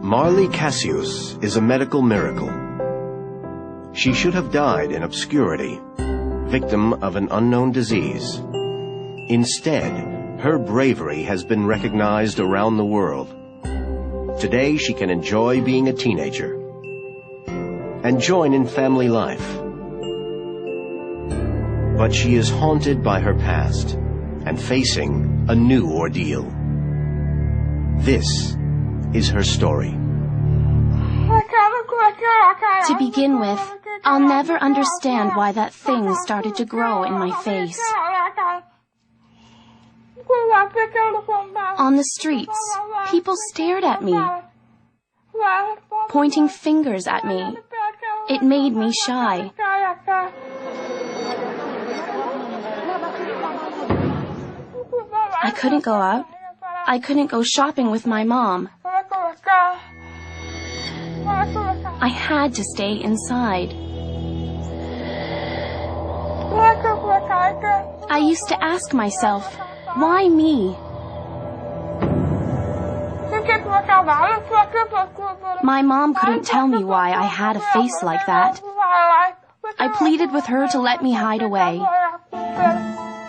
Marley Cassius is a medical miracle. She should have died in obscurity, victim of an unknown disease. Instead, her bravery has been recognized around the world. Today, she can enjoy being a teenager and join in family life. But she is haunted by her past and facing a new ordeal. This is her story. To begin with, I'll never understand why that thing started to grow in my face. On the streets, people stared at me, pointing fingers at me. It made me shy. I couldn't go out. I couldn't go shopping with my mom. I had to stay inside. I used to ask myself, why me? My mom couldn't tell me why I had a face like that. I pleaded with her to let me hide away.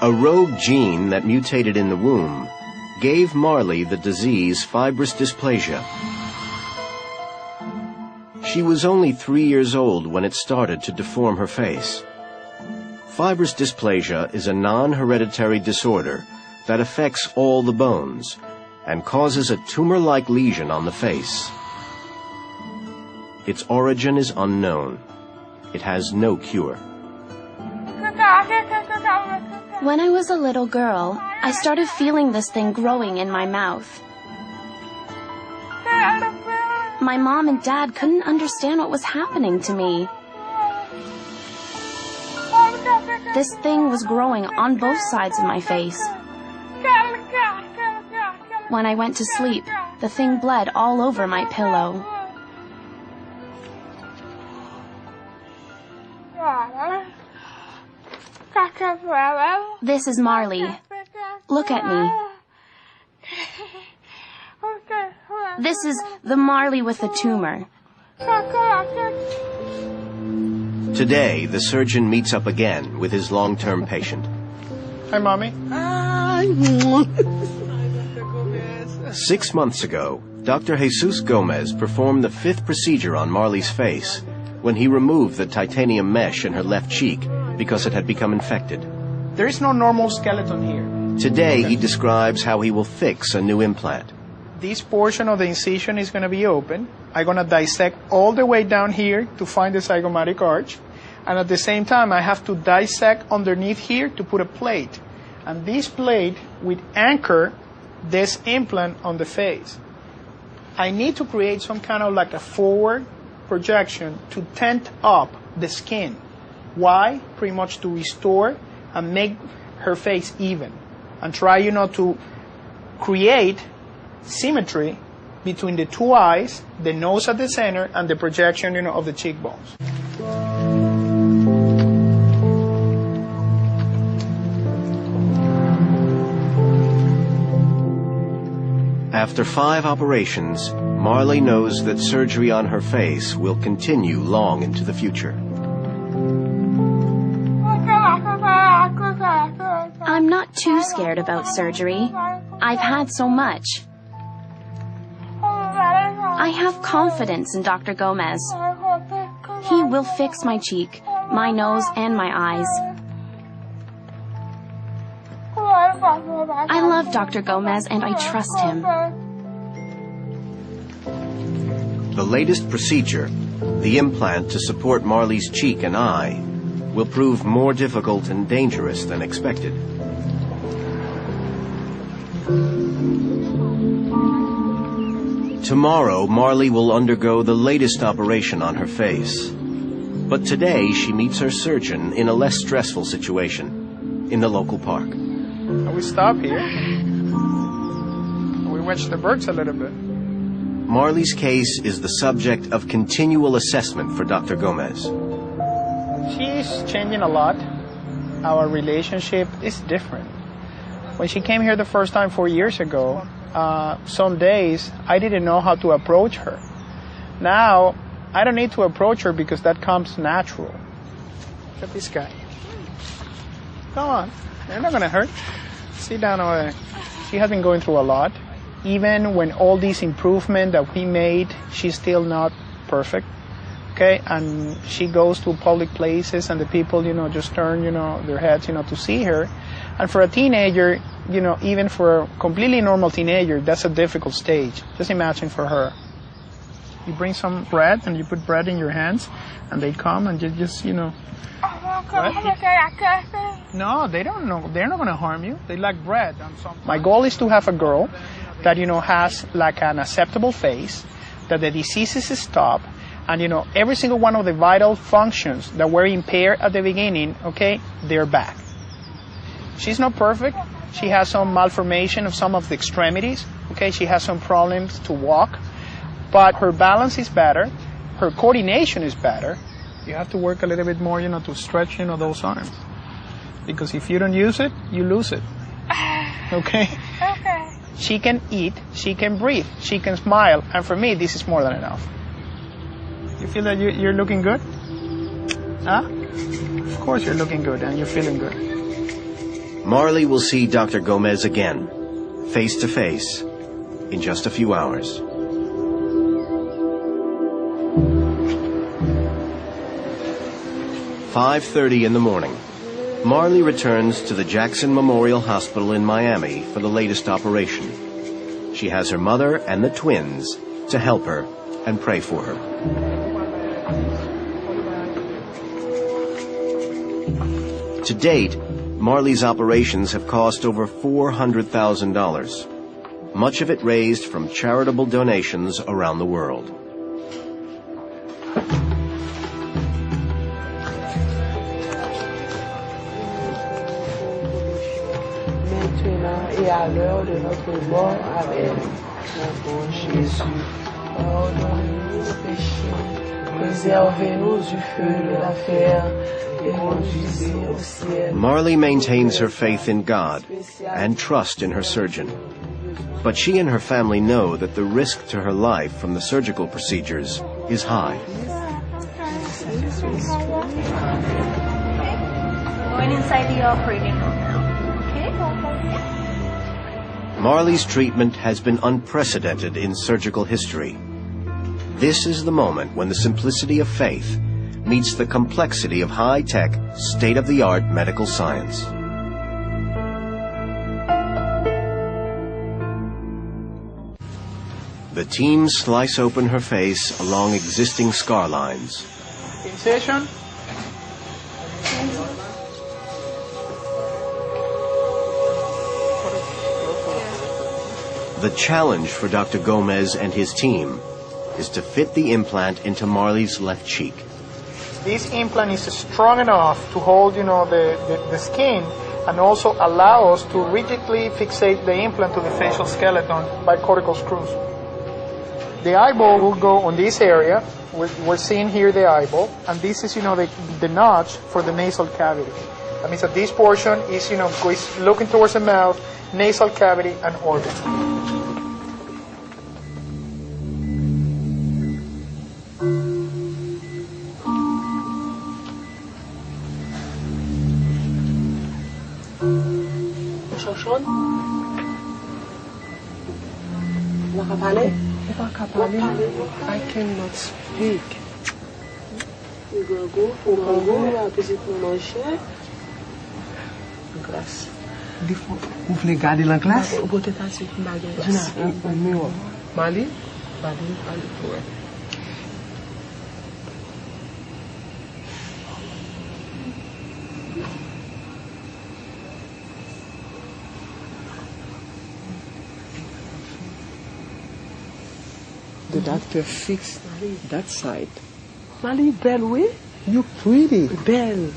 A rogue gene that mutated in the womb gave Marley the disease fibrous dysplasia. She was only 3 years old when it started to deform her face. Fibrous dysplasia is a non-hereditary disorder that affects all the bones and causes a tumor-like lesion on the face. Its origin is unknown. It has no cure. When I was a little girl, I started feeling this thing growing in my mouth. My mom and dad couldn't understand what was happening to me. This thing was growing on both sides of my face. When I went to sleep, the thing bled all over my pillow. This is Marley. Look at me. This is the Marley with the tumor. Today, the surgeon meets up again with his long-term patient. Hi, Mommy. 6 months ago, Dr. Jesus Gomez performed the 5th procedure on Marley's face when he removed the titanium mesh in her left cheek because it had become infected. There is no normal skeleton here. Today, he describes how he will fix a new implant. This portion of the incision is going to be open. I'm going to dissect all the way down here to find the zygomatic arch. And at the same time, I have to dissect underneath here to put a plate. And this plate will anchor this implant on the face. I need to create some kind of like a forward projection to tent up the skin. Why? Pretty much to restore and make her face even. And try, to create symmetry between the two eyes, the nose at the center, and the projection, of the cheekbones. After 5 operations, Marley knows that surgery on her face will continue long into the future. I'm not too scared about surgery. I've had so much. I have confidence in Dr. Gomez. He will fix my cheek, my nose, and my eyes. I love Dr. Gomez and I trust him. The latest procedure, the implant to support Marley's cheek and eye, will prove more difficult and dangerous than expected. Tomorrow, Marley will undergo the latest operation on her face. But today, she meets her surgeon in a less stressful situation, in the local park. We stop here. We watch the birds a little bit. Marley's case is the subject of continual assessment for Dr. Gomez. She's changing a lot. Our relationship is different. When she came here the first time 4 years ago, some days I didn't know how to approach her. Now, I don't need to approach her because that comes natural. Look at this guy. Come on, they're not gonna hurt. Sit down over there. She has been going through a lot. Even when all these improvements that we made, she's still not perfect. Okay, and she goes to public places and the people, just turn, their heads, to see her. And for a teenager, even for a completely normal teenager, that's a difficult stage. Just imagine for her. You bring some bread and you put bread in your hands and they come and you just, What? No, they don't know. They're not going to harm you. They like bread. My goal is to have a girl that, has like an acceptable face, that the diseases stop, and, every single one of the vital functions that were impaired at the beginning, okay, they're back. She's not perfect. She has some malformation of some of the extremities, okay? She has some problems to walk, but her balance is better. Her coordination is better. You have to work a little bit more, to stretch, those arms. Because if you don't use it, you lose it. Okay? Okay. She can eat, she can breathe, she can smile, and for me, this is more than enough. You feel that you're looking good? Huh? Of course you're looking good and you're feeling good. Marley will see Dr. Gomez again, face to face, in just a few hours. "5:30 in the morning. Marley returns to the Jackson Memorial Hospital in Miami for the latest operation. She has her mother and the twins to help her and pray for her. To date, Marley's operations have cost over $400,000, much of it raised from charitable donations around the world. Et à l'heure de notre mort, Amen. Mon bon Jésus, pardonne-nous nos péchés, préservez-nous du feu de l'enfer et conduisez au ciel. Marley maintains her faith in God and trust in her surgeon. But she and her family know that the risk to her life from the surgical procedures is high. Going inside the operating room now. Okay? Marley's treatment has been unprecedented in surgical history. This is the moment when the simplicity of faith meets the complexity of high-tech, state-of-the-art medical science. The team slice open her face along existing scar lines. Incision. The challenge for Dr. Gomez and his team is to fit the implant into Marley's left cheek. This implant is strong enough to hold, the skin and also allow us to rigidly fixate the implant to the facial skeleton by cortical screws. The eyeball will go on this area. We're seeing here the eyeball, and this is, the notch for the nasal cavity. That means that this portion is, is looking towards the mouth, nasal cavity, and orbit. I cannot speak. Glace. Vous voulez garder la glace? Mali? The doctor fixed that side. Mali, Belle, oui? You're pretty. Belle,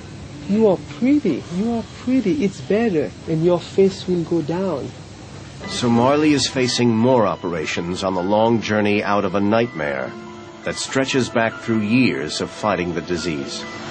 you are pretty. You are pretty. It's better. And your face will go down. So Marley is facing more operations on the long journey out of a nightmare that stretches back through years of fighting the disease.